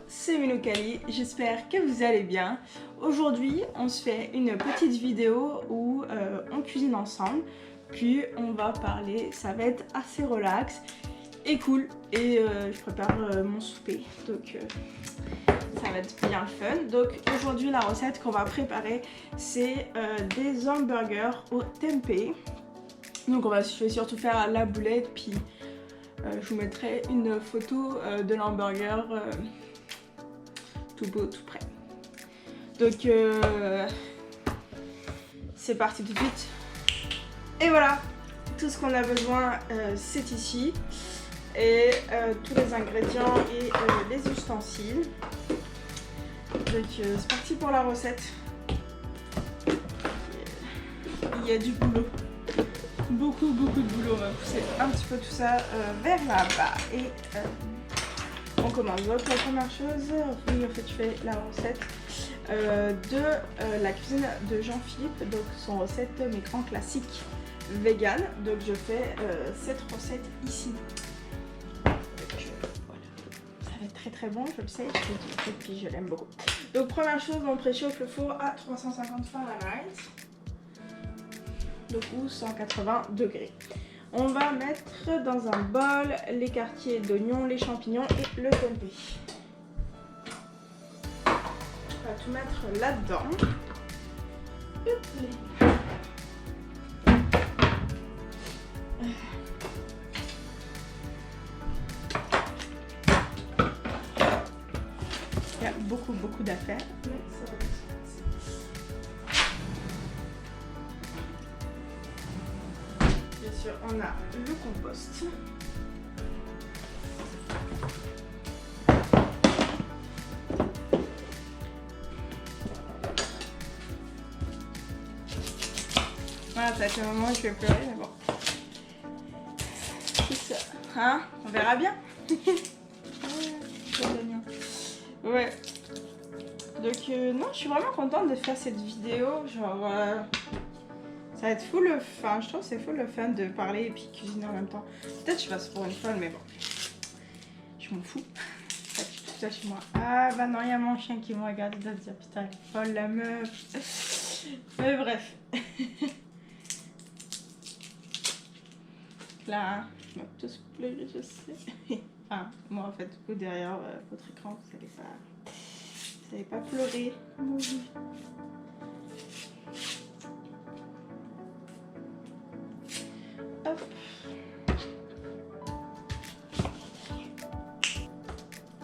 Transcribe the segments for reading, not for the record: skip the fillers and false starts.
c'est Minoukali, j'espère que vous allez bien. Aujourd'hui, on se fait une petite vidéo où on cuisine ensemble, puis on va parler, ça va être assez relax et cool. Et je prépare mon souper, donc ça va être bien fun. Donc aujourd'hui, la recette qu'on va préparer, c'est des hamburgers au tempeh. Donc je vais surtout faire la boulette, puis je vous mettrai une photo de l'hamburger tout beau, tout prêt. Donc c'est parti tout de suite. Et voilà, tout ce qu'on a besoin c'est ici. Et tous les ingrédients et les ustensiles. Donc c'est parti pour la recette. Il y a du boulot. Beaucoup de boulot. On va pousser un petit peu tout ça vers là-bas. Et on commence. Donc la première chose, oui, en fait je fais la recette de la cuisine de Jean-Philippe. Donc son recette, mes grands classiques vegan. Donc je fais cette recette ici. Très bon, je le sais, et puis je l'aime beaucoup. Donc première chose, on préchauffe le four à 350 Fahrenheit, donc ou 180 degrés. On va mettre dans un bol les quartiers d'oignons, les champignons et le tempeh. On va tout mettre là-dedans. Il y a beaucoup d'affaires. Bien sûr, on a le compost. Voilà, ça fait un moment que je vais pleurer, mais bon. C'est ça. Hein? On verra bien. Ouais. Donc non, je suis vraiment contente de faire cette vidéo. Genre, ça va être full le fun. Je trouve que c'est full le fun de parler et puis cuisiner en même temps. Peut-être je passe pour une folle, mais bon. Je m'en fous. Je suis tout ça chez moi. Ah bah non, il y a mon chien qui me regarde. Il doit se dire putain, elle est folle la meuf. Mais bref. Là, on va tous pleurer, je sais. Enfin, moi en fait, vous derrière votre écran, vous n'allez pas pleurer. Hop.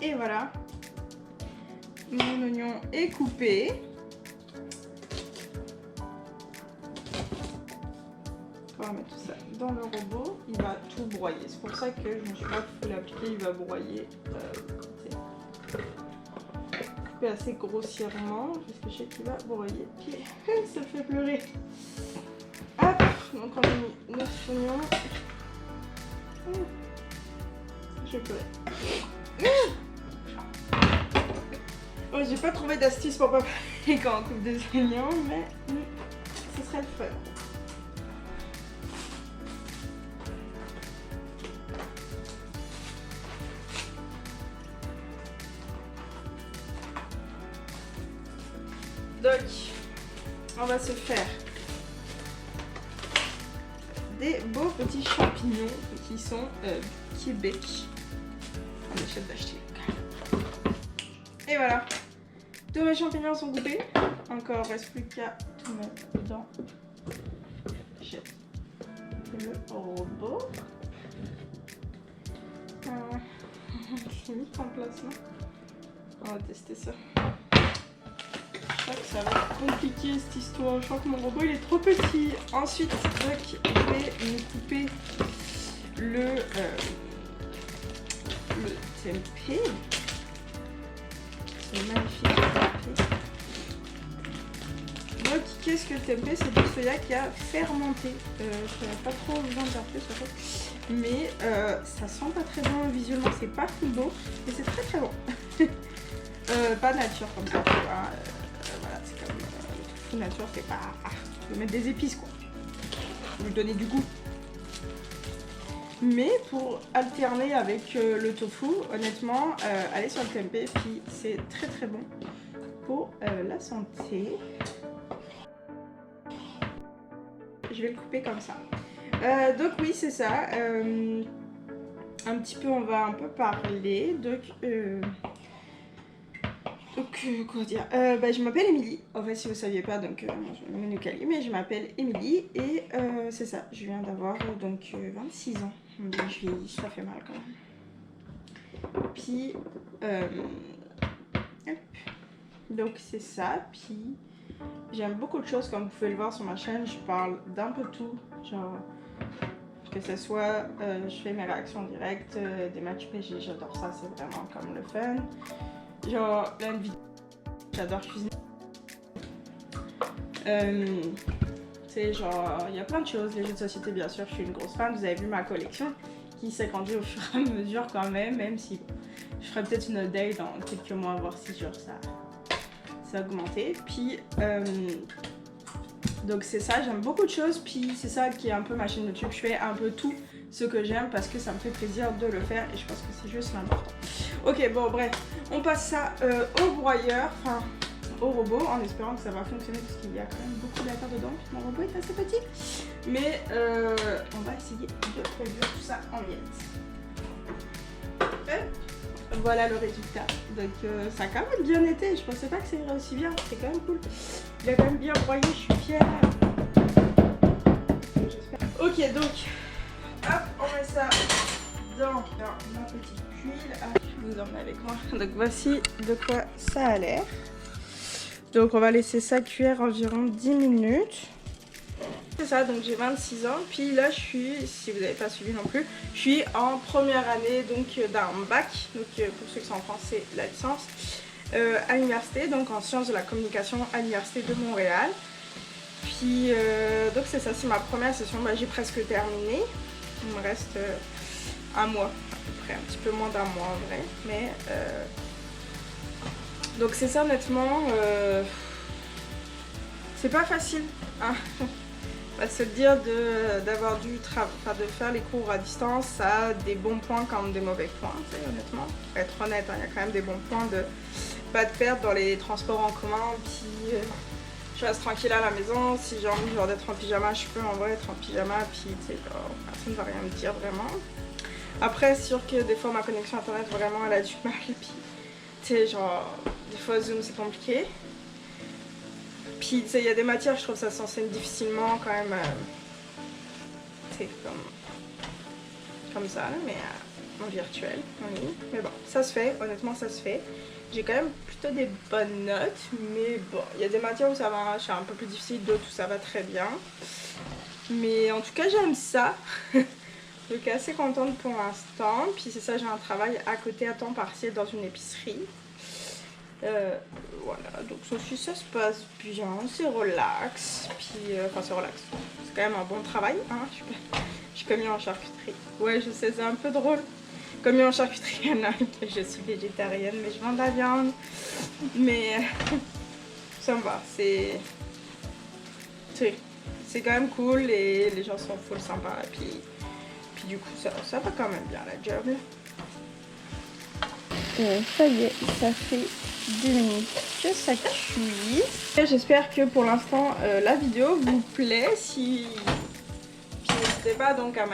Et voilà, mon oignon est coupé. On va mettre tout ça dans le robot, il va tout broyer. C'est pour ça que je me suis pas fait l'appliquer, il va broyer. Couper assez grossièrement, parce que je sais qu'il va broyer. Puis ça me fait pleurer. Hop, donc on a mis 9 oignons. Je vais pleurer. Oh, j'ai pas trouvé d'astuce pour pas pleurer quand on coupe des oignons, mais ce serait le fun. Donc, on va se faire des beaux petits champignons qui sont du Québec. On achète d'acheter local. Et voilà, tous mes champignons sont coupés. Encore, il ne reste plus qu'à tout mettre dedans. Jette le robot. C'est mis en place, non? On va tester ça. Je crois que ça va être compliqué cette histoire. Je crois que mon robot il est trop petit. Ensuite, je vais me couper le tempeh. C'est magnifique le tempeh. Donc, qu'est-ce que le tempeh? C'est du soya qui a fermenté. Je n'ai pas trop besoin de faire plus en fait. Mais ça sent pas très bon visuellement. C'est pas tout beau, mais c'est très bon. Pas nature comme ça, tu vois. Voilà, c'est comme le tofu nature, c'est pas. Tu peux mettre des épices quoi. Lui donner du goût. Mais pour alterner avec le tofu, honnêtement, allez sur le tempeh, puis c'est très très bon pour la santé. Je vais le couper comme ça. Donc oui, c'est ça. Un petit peu, on va un peu parler. Quoi dire, je m'appelle Émilie. En fait, si vous ne saviez pas, donc je me nucali, mais je m'appelle Émilie et c'est ça. Je viens d'avoir donc 26 ans. Je vieillis, ça fait mal quand même. Puis hop. Donc c'est ça. Puis j'aime beaucoup de choses, comme vous pouvez le voir sur ma chaîne. Je parle d'un peu tout, genre que ce soit je fais mes réactions directes, des matchs PG, j'adore ça, c'est vraiment comme le fun. Genre plein de vidéos, j'adore cuisiner. C'est genre, il y a plein de choses, les jeux de société bien sûr, je suis une grosse fan. Vous avez vu ma collection qui s'agrandit au fur et à mesure quand même si je ferai peut-être une update dans quelques mois, voir si genre ça a augmenté. Puis donc c'est ça, j'aime beaucoup de choses, puis c'est ça qui est un peu ma chaîne YouTube. Je fais un peu tout ce que j'aime parce que ça me fait plaisir de le faire et je pense que c'est juste l'important. Ok, bon bref, on passe ça au broyeur, enfin au robot, en espérant que ça va fonctionner parce qu'il y a quand même beaucoup d'affaires dedans. Mon robot est assez petit, mais on va essayer de réduire tout ça en miettes. Voilà le résultat. Donc ça a quand même bien été, je pensais pas que ça irait aussi bien, c'est quand même cool. Il a quand même bien broyé, je suis fière. Ok, donc hop, on met ça dans ma petite cuile. Ah, je vous emmène avec moi. Donc voici de quoi ça a l'air. Donc on va laisser ça cuire environ 10 minutes. C'est ça, donc j'ai 26 ans, puis là je suis, si vous n'avez pas suivi non plus, je suis en première année donc d'un bac, donc pour ceux qui sont en France c'est la licence, à l'université, donc en sciences de la communication à l'université de Montréal. Puis donc c'est ça, c'est ma première session, j'ai presque terminé, il me reste un mois à peu près, un petit peu moins d'un mois en vrai, mais donc c'est ça honnêtement, c'est pas facile, hein. Bah, se dire d'avoir dû de faire les cours à distance, ça a des bons points comme des mauvais points, honnêtement. Pour être honnête, il y a quand même des bons points de pas te perdre dans les transports en commun, puis je reste tranquille à la maison. Si j'ai envie d'être en pyjama, je peux en vrai être en pyjama, puis personne ne va rien me dire vraiment. Après, c'est sûr que des fois ma connexion internet vraiment elle a du mal, puis des fois Zoom c'est compliqué. Puis il y a des matières, je trouve ça s'enseigne difficilement quand même, comme ça, mais en virtuel, en ligne. Mais bon, ça se fait, honnêtement ça se fait. J'ai quand même plutôt des bonnes notes, mais bon, il y a des matières où ça va, c'est un peu plus difficile, d'autres où ça va très bien. Mais en tout cas j'aime ça, donc assez contente pour l'instant. Puis c'est ça, j'ai un travail à côté à temps partiel dans une épicerie. Voilà, donc ça se passe bien, c'est relax, puis enfin c'est relax, c'est quand même un bon travail, hein. Je suis commis en charcuterie, ouais je sais c'est un peu drôle, commis en charcuterie, il y en a que je suis végétarienne mais je vends de la viande, mais ça me va, c'est quand même cool et les gens sont full sympas, et puis du coup ça va quand même bien la job là. Ça y est, ça fait 2 minutes que ça cuit. J'espère que pour l'instant la vidéo vous plaît. Puis n'hésitez pas donc à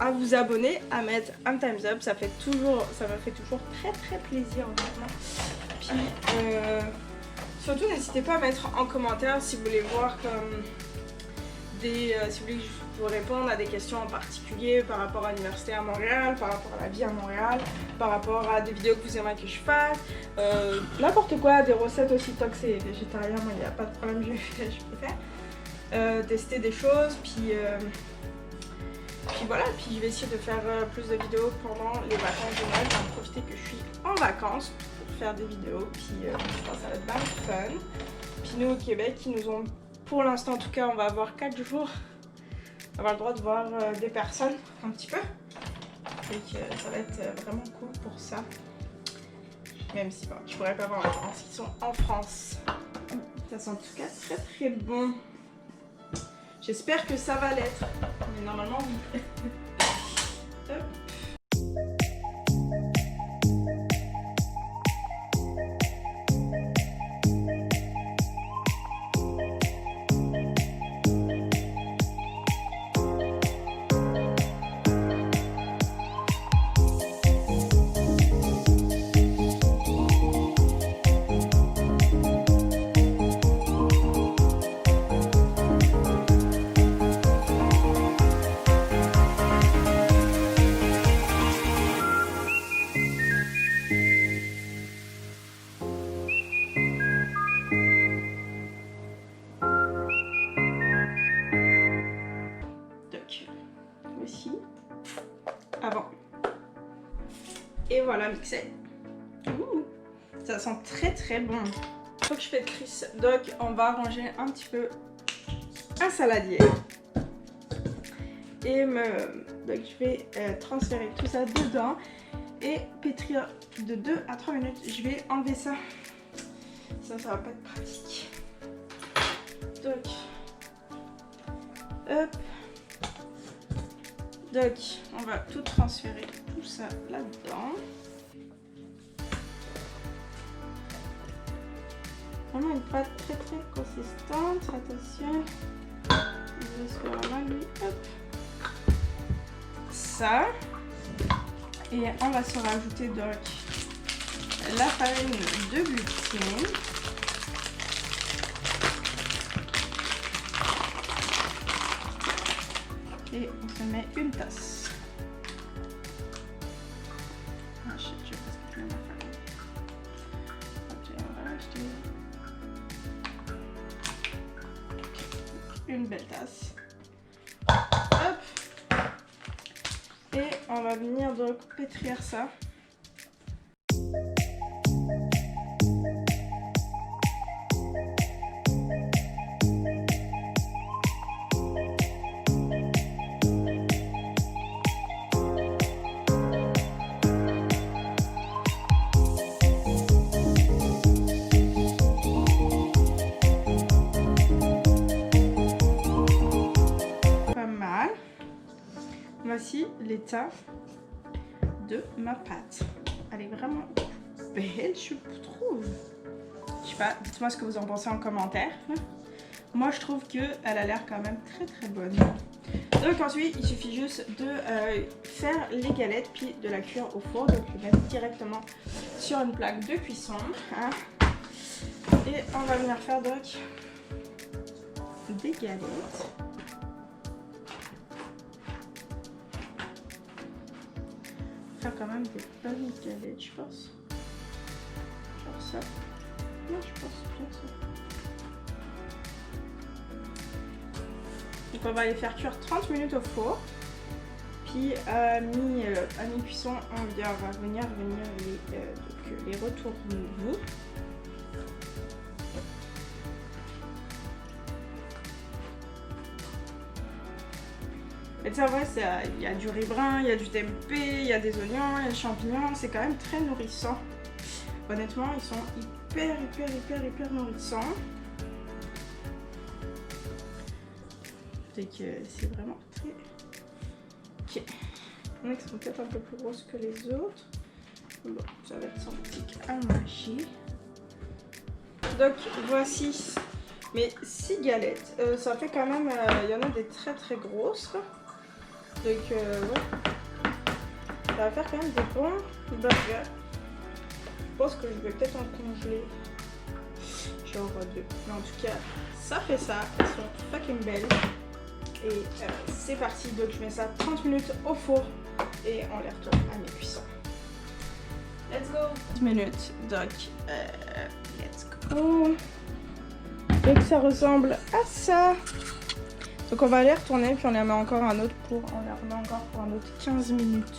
à vous abonner, à mettre un thumbs up. Ça me fait toujours très très plaisir honnêtement. Puis surtout n'hésitez pas à mettre en commentaire si vous voulez voir comme si vous voulez que je vous réponde à des questions en particulier par rapport à l'université à Montréal, par rapport à la vie à Montréal, par rapport à des vidéos que vous aimeriez que je fasse, n'importe quoi, des recettes aussi, tant que c'est végétarien, moi il n'y a pas de problème, je peux faire. Tester des choses, puis voilà, puis je vais essayer de faire plus de vidéos pendant les vacances de Noël, pour profiter que je suis en vacances pour faire des vidéos, puis je pense que ça va être bien fun. Puis nous au Québec, qui nous ont, pour l'instant en tout cas, on va avoir 4 jours. Avoir le droit de voir des personnes un petit peu, donc ça va être vraiment cool pour ça, même si bon, je pourrais pas voir en France, ils sont en France. Ça sent en tout cas très très bon, j'espère que ça va l'être, mais normalement oui. la mixer. Ouh, ça sent très très bon. Faut que je fais Chris, donc on va ranger un petit peu un saladier. Et donc je vais transférer tout ça dedans et pétrir de 2 à 3 minutes. Je vais enlever ça. Ça va pas être pratique. Donc, hop. Donc, on va tout transférer, tout ça là-dedans. Vraiment une pâte très très consistante. Attention. J'espère vraiment lui. Hop. Ça. Et on va se rajouter donc la farine de gluten. Et on se met une tasse. Ah, je sais pas ce que je vais faire. Ok, on va acheter une belle tasse. Hop. Et on va venir donc pétrir ça. Voici l'état de ma pâte. Elle est vraiment belle, je trouve. Je sais pas, dites-moi ce que vous en pensez en commentaire. Moi, je trouve qu'elle a l'air quand même très très bonne. Donc ensuite, il suffit juste de faire les galettes puis de la cuire au four. Donc je vais mettre directement sur une plaque de cuisson. Hein. Et on va venir faire donc des galettes. Faire quand même des bonnes galettes, je pense. Genre ça. Non, je pense bien ça. Donc on va les faire cuire 30 minutes au four. Puis à mi-cuisson, on va venir les retourner. Et ça, ouais, il y a du riz brun, il y a du tempeh, il y a des oignons, il y a des champignons. C'est quand même très nourrissant. Honnêtement, ils sont hyper nourrissants. C'est vraiment très... Ok. Il y en a qui sont peut-être un peu plus grosses que les autres. Bon, ça va être sympathique à manger. Donc, voici mes 6 galettes. Ça fait quand même... il y en a des très très grosses. Donc, ouais. Ça va faire quand même des bons burgers. Je pense que je vais peut-être en congeler. Genre 2. Mais en tout cas, ça fait ça. Elles sont fucking belles. Et c'est parti. Donc, je mets ça 30 minutes au four. Et on les retourne à mes cuissons. Let's go! 10 minutes. Donc, let's go. Donc, ça ressemble à ça. Donc on va les retourner, puis on les remet encore un autre pour un autre 15 minutes.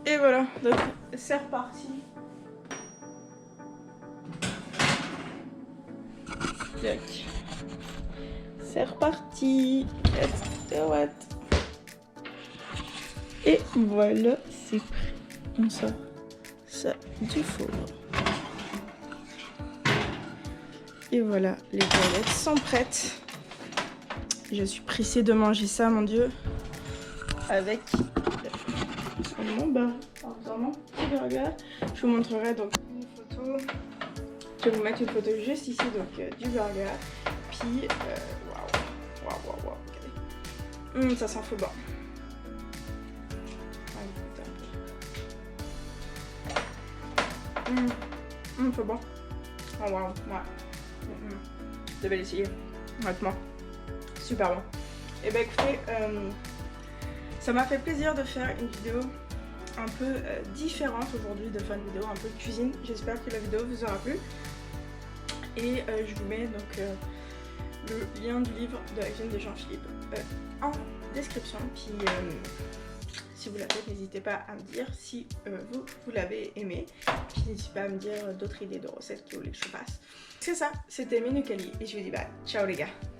Et voilà, donc c'est reparti. C'est reparti. Let's do it. Et voilà, c'est prêt. On sort ça du four. Et voilà, les galettes sont prêtes. Je suis pressée de manger ça, mon Dieu. Avec mon petit burger. Je vous montrerai donc une photo. Je vais vous mettre une photo juste ici, donc du burger. Puis, waouh. Ça sent fou bon. C'est bon. Oh waouh, ouais. Je devais l'essayer, honnêtement. Super bon. Et bah écoutez, ça m'a fait plaisir de faire une vidéo un peu différente aujourd'hui de faire une vidéo un peu de cuisine. J'espère que la vidéo vous aura plu. Et je vous mets donc le lien du livre de la cuisine de Jean-Philippe en description. Puis si vous l'avez, n'hésitez pas à me dire si vous l'avez aimé. Puis n'hésitez pas à me dire d'autres idées de recettes que vous voulez que je fasse. C'est ça, c'était Menukali et je vous dis bye. Ciao les gars.